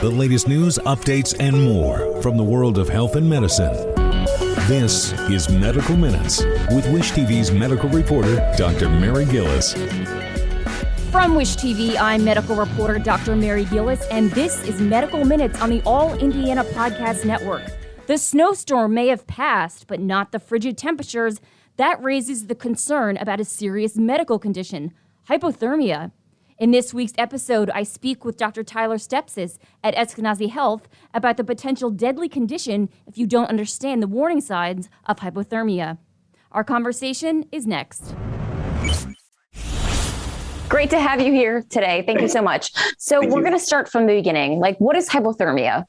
The latest news, updates, and more from the world of health and medicine. This is Medical Minutes with Wish TV's medical reporter, Dr. Mary Gillis. From Wish TV, I'm medical reporter Dr. Mary Gillis, and this is Medical Minutes on the All Indiana Podcast Network. The snowstorm may have passed, but not the frigid temperatures. That raises the concern about a serious medical condition, hypothermia. In this week's episode, I speak with Dr. Tyler Stepsis at Eskenazi Health about the potential deadly condition if you don't understand the warning signs of hypothermia. Our conversation is next. Great to have you here today. Thank you so much. So we're going to start from the beginning. What is hypothermia?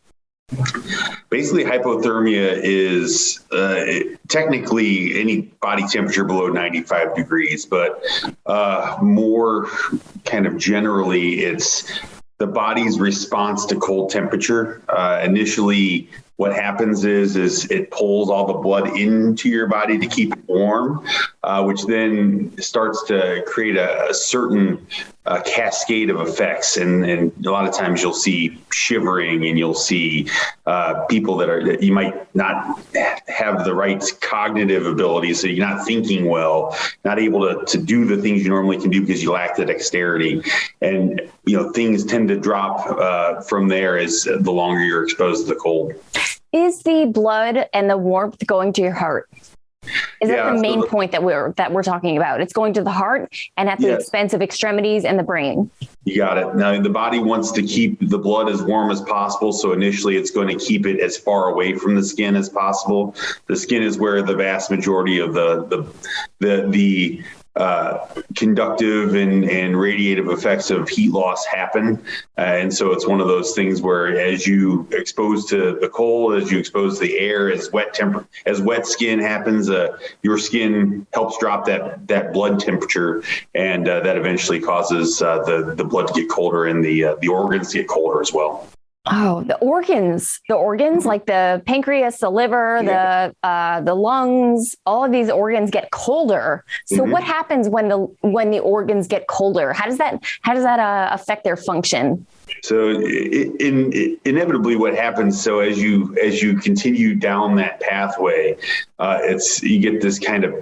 Basically, hypothermia is technically any body temperature below 95 degrees, but more kind of generally, it's the body's response to cold temperature. Initially, what happens is it pulls all the blood into your body to keep it warm, which then starts to create a certain cascade of effects. And a lot of times you'll see shivering, and you'll see people that you might not have the right cognitive ability. So you're not thinking well, not able to do the things you normally can do because you lack the dexterity. And, things tend to drop from there as the longer you're exposed to the cold. Is the blood and the warmth going to your heart? Is that the main point that we're talking about? It's going to the heart and at the expense of extremities and the brain. You got it. Now, the body wants to keep the blood as warm as possible. So initially, it's going to keep it as far away from the skin as possible. The skin is where the vast majority of the conductive and radiative effects of heat loss happen. And so it's one of those things where as you expose to the cold, as you expose to the air, as wet skin happens, your skin helps drop that blood temperature. And that eventually causes the blood to get colder and the organs to get colder as well. Oh, the organs like the pancreas, the liver, the lungs, all of these organs get colder. So what happens when the organs get colder? How does that affect their function? So inevitably what happens, so as you continue down that pathway, you get this kind of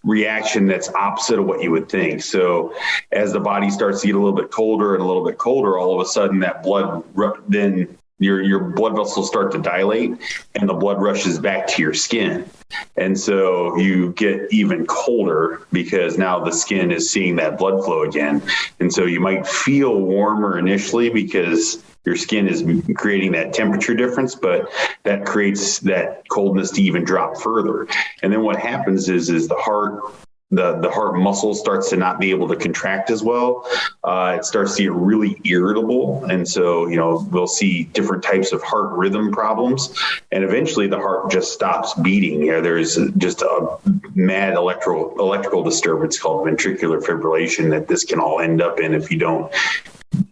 reaction that's opposite of what you would think. So as the body starts to get a little bit colder and a little bit colder, all of a sudden that blood, then your blood vessels start to dilate and the blood rushes back to your skin. And so you get even colder because now the skin is seeing that blood flow again. And so you might feel warmer initially because your skin is creating that temperature difference, but that creates that coldness to even drop further. And then what happens is the heart muscle starts to not be able to contract as well. It starts to get really irritable. And so, we'll see different types of heart rhythm problems. And eventually the heart just stops beating. There's just a mad electrical disturbance called ventricular fibrillation that this can all end up in if you don't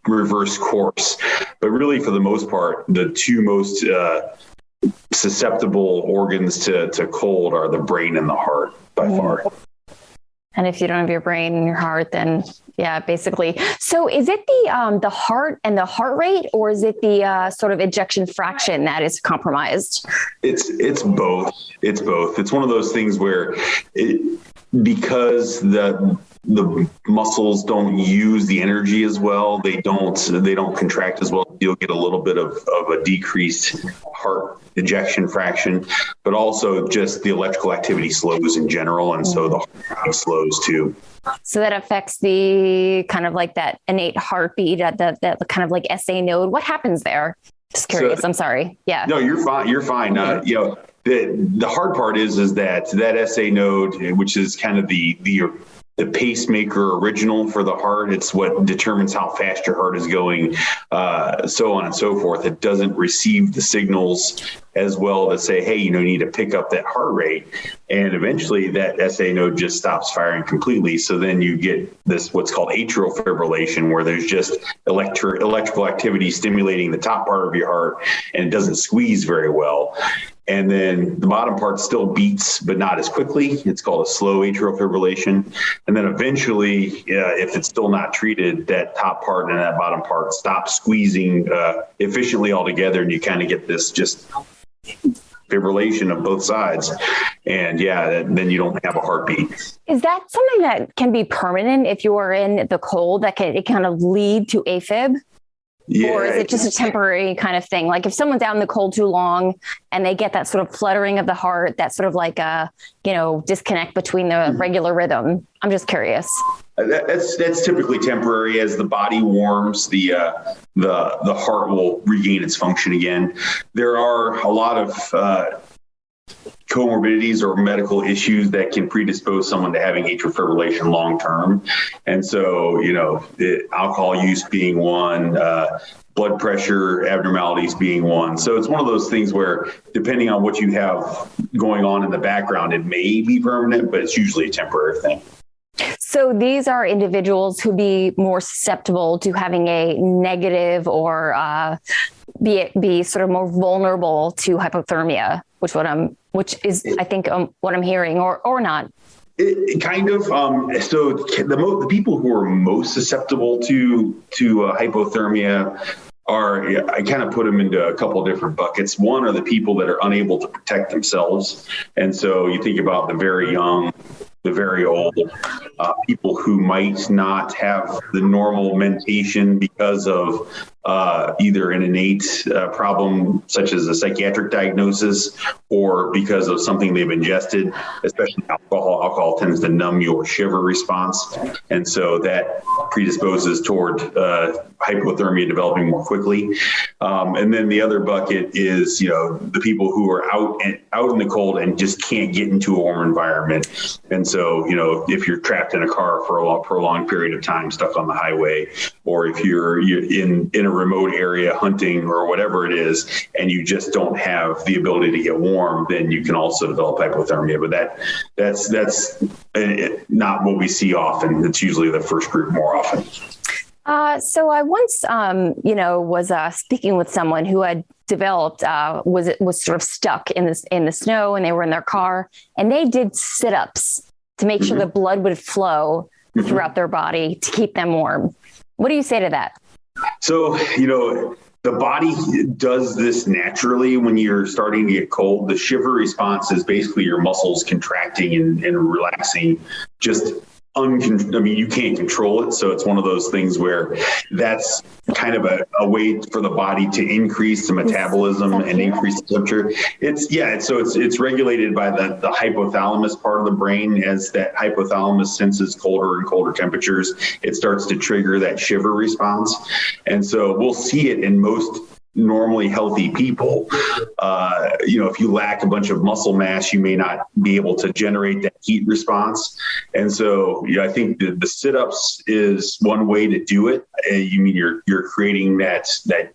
reverse course. But really, for the most part, the two most susceptible organs to cold are the brain and the heart by far. And if you don't have your brain and your heart, then basically. So is it the heart and the heart rate, or is it the sort of ejection fraction that is compromised? It's both. It's both. It's one of those things where because the muscles don't use the energy as well, they don't contract as well. You'll get a little bit of a decreased heart ejection fraction, but also just the electrical activity slows in general. And so the heart slows too. So that affects the kind of like that innate heartbeat at that kind of like SA node. What happens there? Just curious. I'm sorry. Yeah. No, you're fine. You're fine. The hard part is that SA node, which is kind of the pacemaker original for the heart. It's what determines how fast your heart is going, so on and so forth. It doesn't receive the signals as well to say, hey, you need to pick up that heart rate. And eventually that SA node just stops firing completely. So then you get this, what's called atrial fibrillation, where there's just electrical activity stimulating the top part of your heart and it doesn't squeeze very well. And then the bottom part still beats, but not as quickly. It's called a slow atrial fibrillation. And then eventually, if it's still not treated, that top part and that bottom part stop squeezing efficiently altogether, and you kind of get this just fibrillation of both sides. And then you don't have a heartbeat. Is that something that can be permanent if you are in the cold, that it kind of lead to AFib? Yeah. Or is it just a temporary kind of thing? Like if someone's out in the cold too long and they get that sort of fluttering of the heart, that's sort of like a, disconnect between the regular rhythm. I'm just curious. That's typically temporary. As the body warms, the heart will regain its function again. There are a lot of comorbidities or medical issues that can predispose someone to having atrial fibrillation long term. And so, alcohol use being one, blood pressure abnormalities being one. So it's one of those things where, depending on what you have going on in the background, it may be permanent, but it's usually a temporary thing. So these are individuals who be more susceptible to having a negative or be sort of more vulnerable to hypothermia, which is I think what I'm hearing, or not. It kind of. So the people who are most susceptible to hypothermia I kind of put them into a couple of different buckets. One are the people that are unable to protect themselves, and so you think about the very young, the very old, people who might not have the normal mentation because of either an innate problem such as a psychiatric diagnosis or because of something they've ingested, especially alcohol. Alcohol tends to numb your shiver response. And so that predisposes toward hypothermia developing more quickly. And then the other bucket is, the people who are out in the cold and just can't get into a warm environment. And so, if you're trapped in a car for a prolonged period of time, stuck on the highway, or if you're in a remote area hunting or whatever it is, and you just don't have the ability to get warm, then you can also develop hypothermia. But that's not what we see often. It's usually the first group more often. So I once, was speaking with someone who had developed, was sort of stuck in the snow, and they were in their car, and they did sit-ups to make sure the blood would flow throughout their body to keep them warm. What do you say to that? So, the body does this naturally when you're starting to get cold. The shiver response is basically your muscles contracting and relaxing, just you can't control it. So it's one of those things where that's kind of a way for the body to increase the metabolism and increase the temperature. It's regulated by the hypothalamus part of the brain. As that hypothalamus senses colder and colder temperatures, it starts to trigger that shiver response. And so we'll see it in most normally healthy people. If you lack a bunch of muscle mass, you may not be able to generate that heat response. And so, I think the sit-ups is one way to do it. You're creating that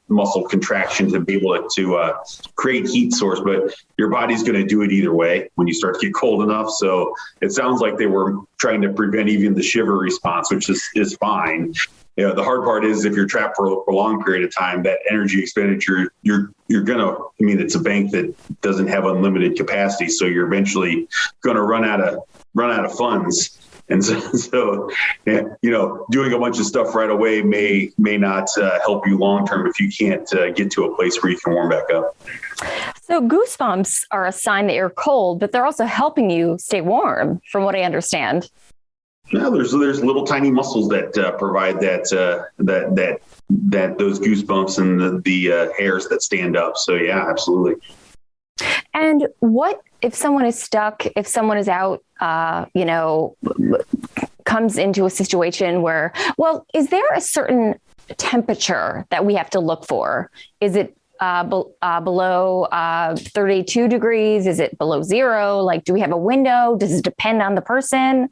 muscle contraction to be able to create heat source, but your body's going to do it either way when you start to get cold enough. So it sounds like they were trying to prevent even the shiver response, which is fine. The hard part is if you're trapped for a prolonged period of time, that energy expenditure, you're it's a bank that doesn't have unlimited capacity. So you're eventually going to run out of funds. And so, doing a bunch of stuff right away may not help you long term if you can't get to a place where you can warm back up. So goosebumps are a sign that you're cold, but they're also helping you stay warm, from what I understand. No, there's little tiny muscles that provide that those goosebumps and the hairs that stand up. So yeah, absolutely. And what if someone is stuck? If someone is out, comes into a situation where, is there a certain temperature that we have to look for? Is it below 32 degrees? Is it below zero? Like, do we have a window? Does it depend on the person?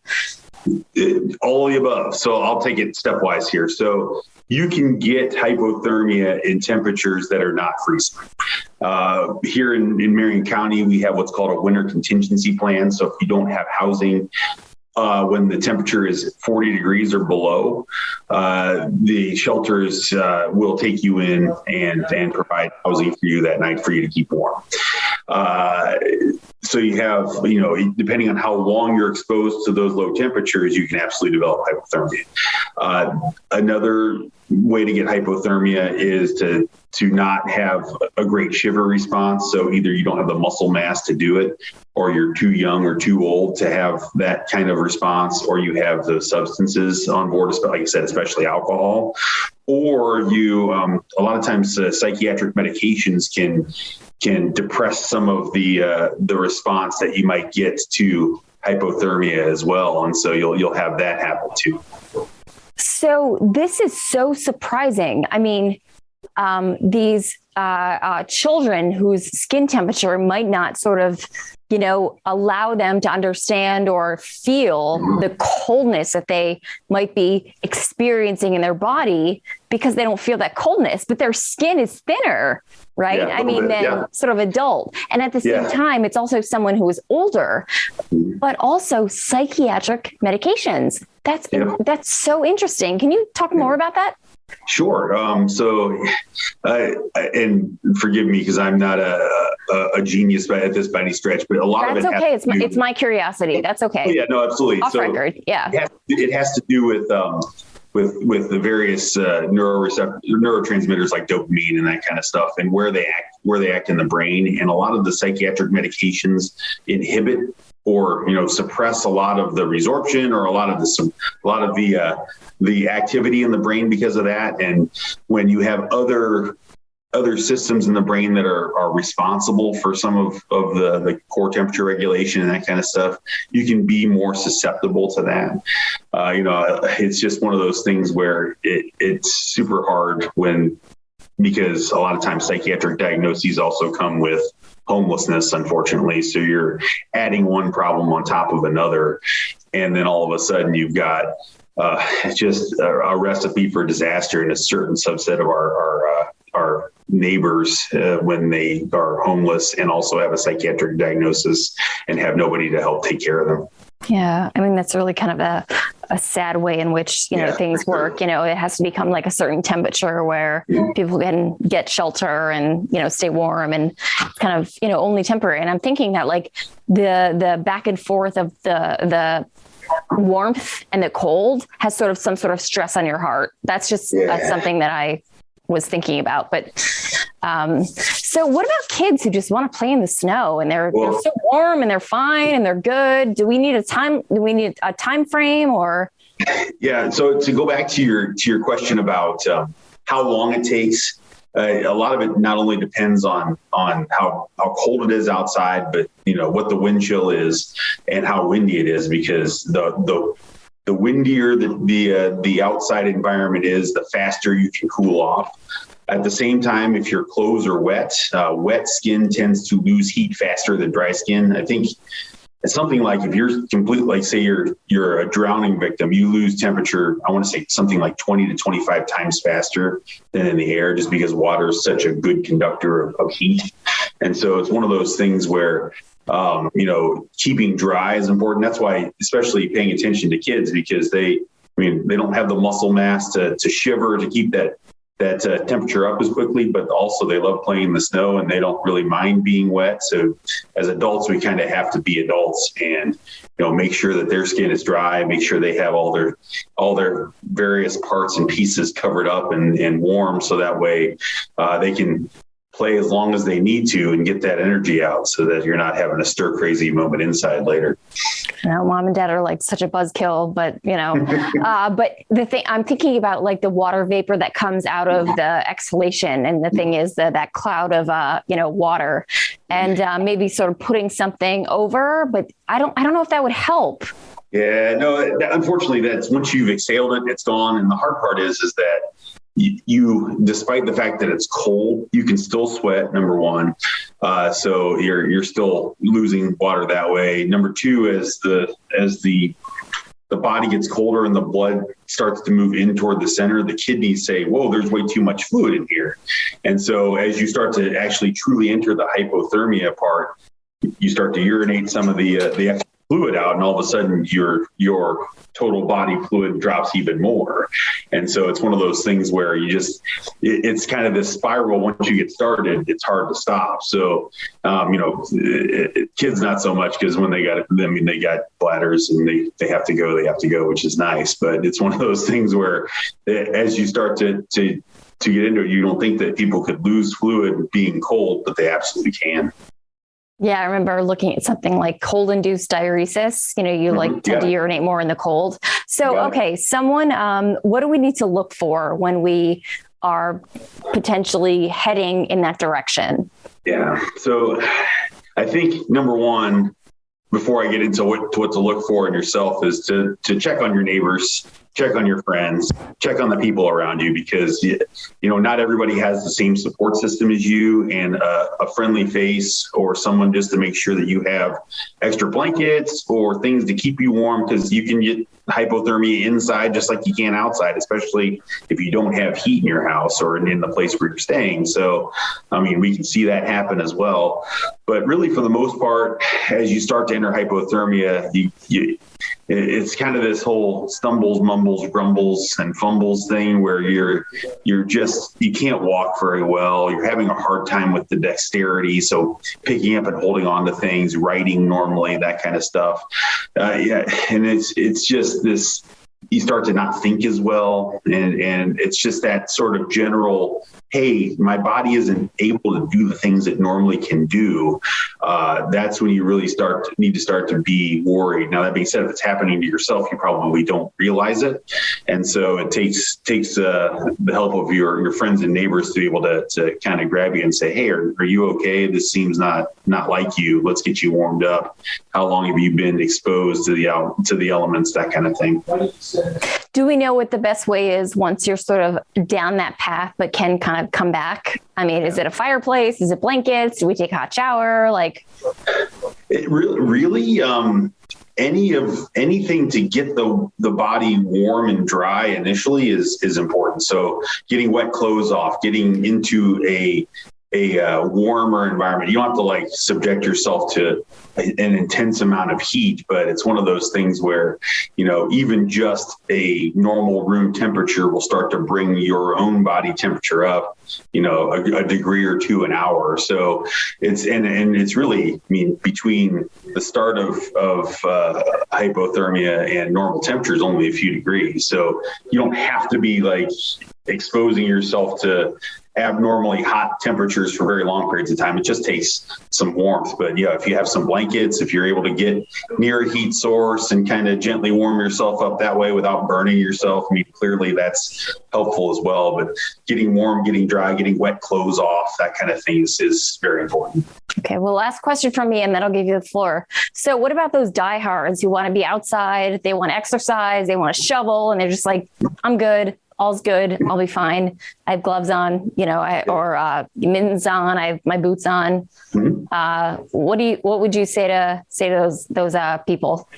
All of the above. So I'll take it stepwise here. So you can get hypothermia in temperatures that are not freezing. Here in Marion County, we have what's called a winter contingency plan. So if you don't have housing, when the temperature is 40 degrees or below, the shelters will take you in and provide housing for you that night for you to keep warm. So you have, depending on how long you're exposed to those low temperatures, you can absolutely develop hypothermia. Another way to get hypothermia is to not have a great shiver response. So either you don't have the muscle mass to do it, or you're too young or too old to have that kind of response, or you have those substances on board, like I said, especially alcohol, or you, a lot of times psychiatric medications can depress some of the response that you might get to hypothermia as well. And so you'll have that happen too. So this is so surprising. I mean, these children whose skin temperature might not sort of, allow them to understand or feel the coldness that they might be experiencing in their body because they don't feel that coldness, but their skin is thinner, right? Than sort of adult. And at the same time, it's also someone who is older, but also psychiatric medications. That's so interesting. Can you talk more about that? Sure. And forgive me because I'm not a genius at this by any stretch, but a lot of it. That's okay. It's my curiosity. That's okay. Yeah, no, absolutely. Off record. Yeah. It has to do with the various neurotransmitters like dopamine and that kind of stuff, and where they act in the brain. And a lot of the psychiatric medications inhibit or suppress a lot of the resorption or a lot of the activity in the brain because of that. And when you have other systems in the brain that are responsible for some of the core temperature regulation and that kind of stuff, you can be more susceptible to that. It's just one of those things where it's super hard because a lot of times psychiatric diagnoses also come with homelessness, unfortunately. So you're adding one problem on top of another. And then all of a sudden you've got just a recipe for disaster in a certain subset of our neighbors when they are homeless and also have a psychiatric diagnosis and have nobody to help take care of them. Yeah. I mean, that's really kind of a sad way in which, things work. It has to become like a certain temperature where people can get shelter and, stay warm, and it's kind of, only temporary. And I'm thinking that like the back and forth of the warmth and the cold has sort of some sort of stress on your heart. That's just that's something that I was thinking about. But so what about kids who just want to play in the snow and they're so warm and they're fine and they're good? Do we need a time frame or? Yeah. So to go back to your question about how long it takes, a lot of it not only depends on how cold it is outside, but what the wind chill is and how windy it is, because the windier the outside environment is, the faster you can cool off. At the same time, if your clothes are wet skin tends to lose heat faster than dry skin. I think it's something like if you're completely, like say you're a drowning victim, you lose temperature, I want to say something like 20 to 25 times faster than in the air, just because water is such a good conductor of heat. And so it's one of those things where keeping dry is important. That's why, especially paying attention to kids, because they don't have the muscle mass to shiver, to keep that temperature up as quickly, but also they love playing in the snow and they don't really mind being wet. So as adults, we kind of have to be adults and, make sure that their skin is dry, make sure they have all their various parts and pieces covered up and warm. So that way they can play as long as they need to and get that energy out so that you're not having a stir crazy moment inside later. Mom and dad are like such a buzzkill, but but the thing I'm thinking about, like the water vapor that comes out of the exhalation. And the thing is that cloud of, water and maybe sort of putting something over, but I don't know if that would help. Yeah, no, unfortunately that's once you've exhaled it, it's gone. And the hard part is that you, despite the fact that it's cold, you can still sweat, number one. So you're still losing water that way. Number two, as the body gets colder and the blood starts to move in toward the center, the kidneys say, whoa, there's way too much fluid in here. And so as you start to actually truly enter the hypothermia part, you start to urinate some of the extra fluid out, and all of a sudden your total body fluid drops even more. And so it's one of those things where it's kind of this spiral. Once you get started, it's hard to stop. So, kids not so much, because when they got bladders and they have to go, which is nice. But it's one of those things where as you start to get into it, you don't think that people could lose fluid being cold, but they absolutely can. Yeah, I remember looking at something like cold-induced diuresis. You tend to urinate more in the cold. So, okay, what do we need to look for when we are potentially heading in that direction? Yeah. So I think number one, before I get into what to look for in yourself, is to check on your neighbors, check on your friends, check on the people around you, because, not everybody has the same support system as you, and a friendly face or someone just to make sure that you have extra blankets or things to keep you warm, because you can get hypothermia inside just like you can outside, especially if you don't have heat in your house or in the place where you're staying. So, we can see that happen as well. But really, for the most part, as you start to enter hypothermia, it's kind of this whole stumbles, mumbles, grumbles, and fumbles thing where you can't walk very well. You're having a hard time with the dexterity. So picking up and holding on to things, writing normally, that kind of stuff. And it's just this, you start to not think as well. And it's just that sort of general, hey, my body isn't able to do the things it normally can do. That's when you really need to start to be worried. Now, that being said, if it's happening to yourself, you probably don't realize it. And so it takes the help of your friends and neighbors to be able to kind of grab you and say, hey, are you okay? This seems not like you. Let's get you warmed up. How long have you been exposed to the elements, that kind of thing? Do we know what the best way is once you're sort of down that path, but can kind of come back? Is it a fireplace? Is it blankets? Do we take a hot shower? It really anything to get the body warm and dry initially is important. So getting wet clothes off, getting into a warmer environment. You don't have to subject yourself to an intense amount of heat, but it's one of those things where, even just a normal room temperature will start to bring your own body temperature up, a degree or two an hour. So it's really, between the start of hypothermia and normal temperature is only a few degrees. So you don't have to be exposing yourself to abnormally hot temperatures for very long periods of time. It just takes some warmth. But if you have some blankets, if you're able to get near a heat source and kind of gently warm yourself up that way without burning yourself, clearly that's helpful as well. But getting warm, getting dry, getting wet clothes off, that kind of thing is very important. Okay. Well, last question from me, and then I'll give you the floor. So what about those diehards who want to be outside? They want to exercise, they want to shovel, and they're just like, I'm good. All's good. I'll be fine. I have gloves on, or mittens on. I have my boots on. Mm-hmm. What would you say to those people?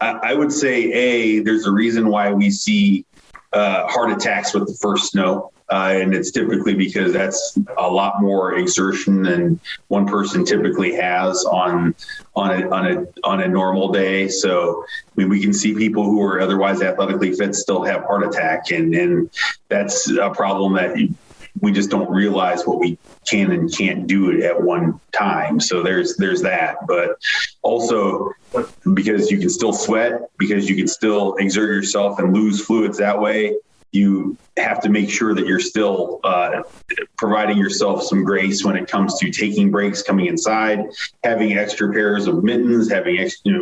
I would say, there's a reason why we see heart attacks with the first snow. And it's typically because that's a lot more exertion than one person typically has on a normal day. So we can see people who are otherwise athletically fit still have heart attack, and that's a problem that we just don't realize what we can and can't do at one time. So there's that, but also because you can still sweat, because you can still exert yourself and lose fluids that way, you have to make sure that you're still providing yourself some grace when it comes to taking breaks, coming inside, having extra pairs of mittens,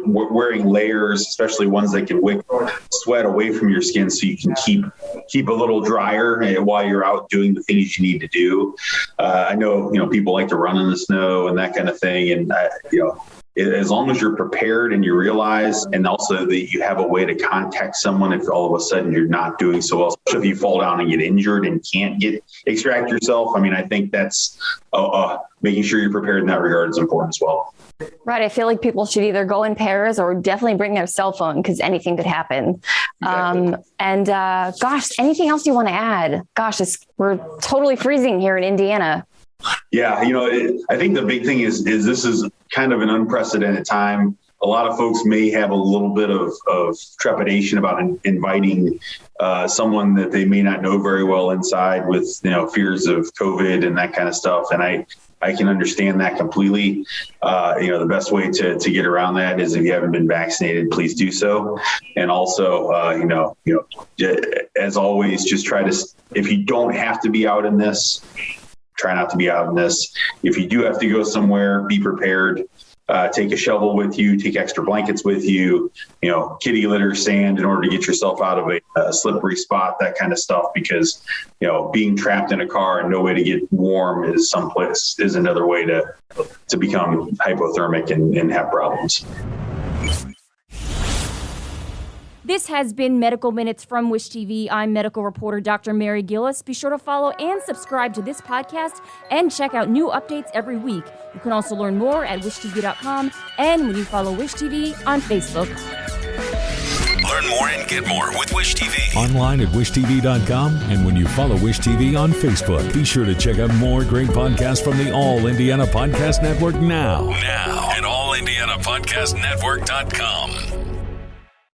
wearing layers, especially ones that can wick sweat away from your skin, so you can keep a little drier while you're out doing the things you need to do. I know people like to run in the snow and that kind of thing, and as long as you're prepared and you realize, and also that you have a way to contact someone if all of a sudden you're not doing so well, especially if you fall down and get injured and can't extract yourself. I think that's making sure you're prepared in that regard is important as well. Right. I feel like people should either go in pairs or definitely bring their cell phone, because anything could happen. Exactly. Gosh, anything else you want to add? Gosh, we're totally freezing here in Indiana. Yeah. I think the big thing is this is kind of an unprecedented time. a lot of folks may have a little bit of trepidation about inviting someone that they may not know very well inside with, fears of COVID and that kind of stuff. And I can understand that completely. The best way to get around that is if you haven't been vaccinated, please do so. And also, as always, just try to, if you don't have to be out in this, try not to be out in this. If you do have to go somewhere, be prepared. Take a shovel with you, take extra blankets with you, kitty litter, sand in order to get yourself out of a slippery spot, that kind of stuff, because, being trapped in a car and no way to get warm is another way to become hypothermic and have problems. This has been Medical Minutes from Wish TV. I'm medical reporter Dr. Mary Gillis. Be sure to follow and subscribe to this podcast and check out new updates every week. You can also learn more at wishtv.com and when you follow Wish TV on Facebook. Learn more and get more with Wish TV. Online at wishtv.com and when you follow Wish TV on Facebook. Be sure to check out more great podcasts from the All Indiana Podcast Network now at allindianapodcastnetwork.com.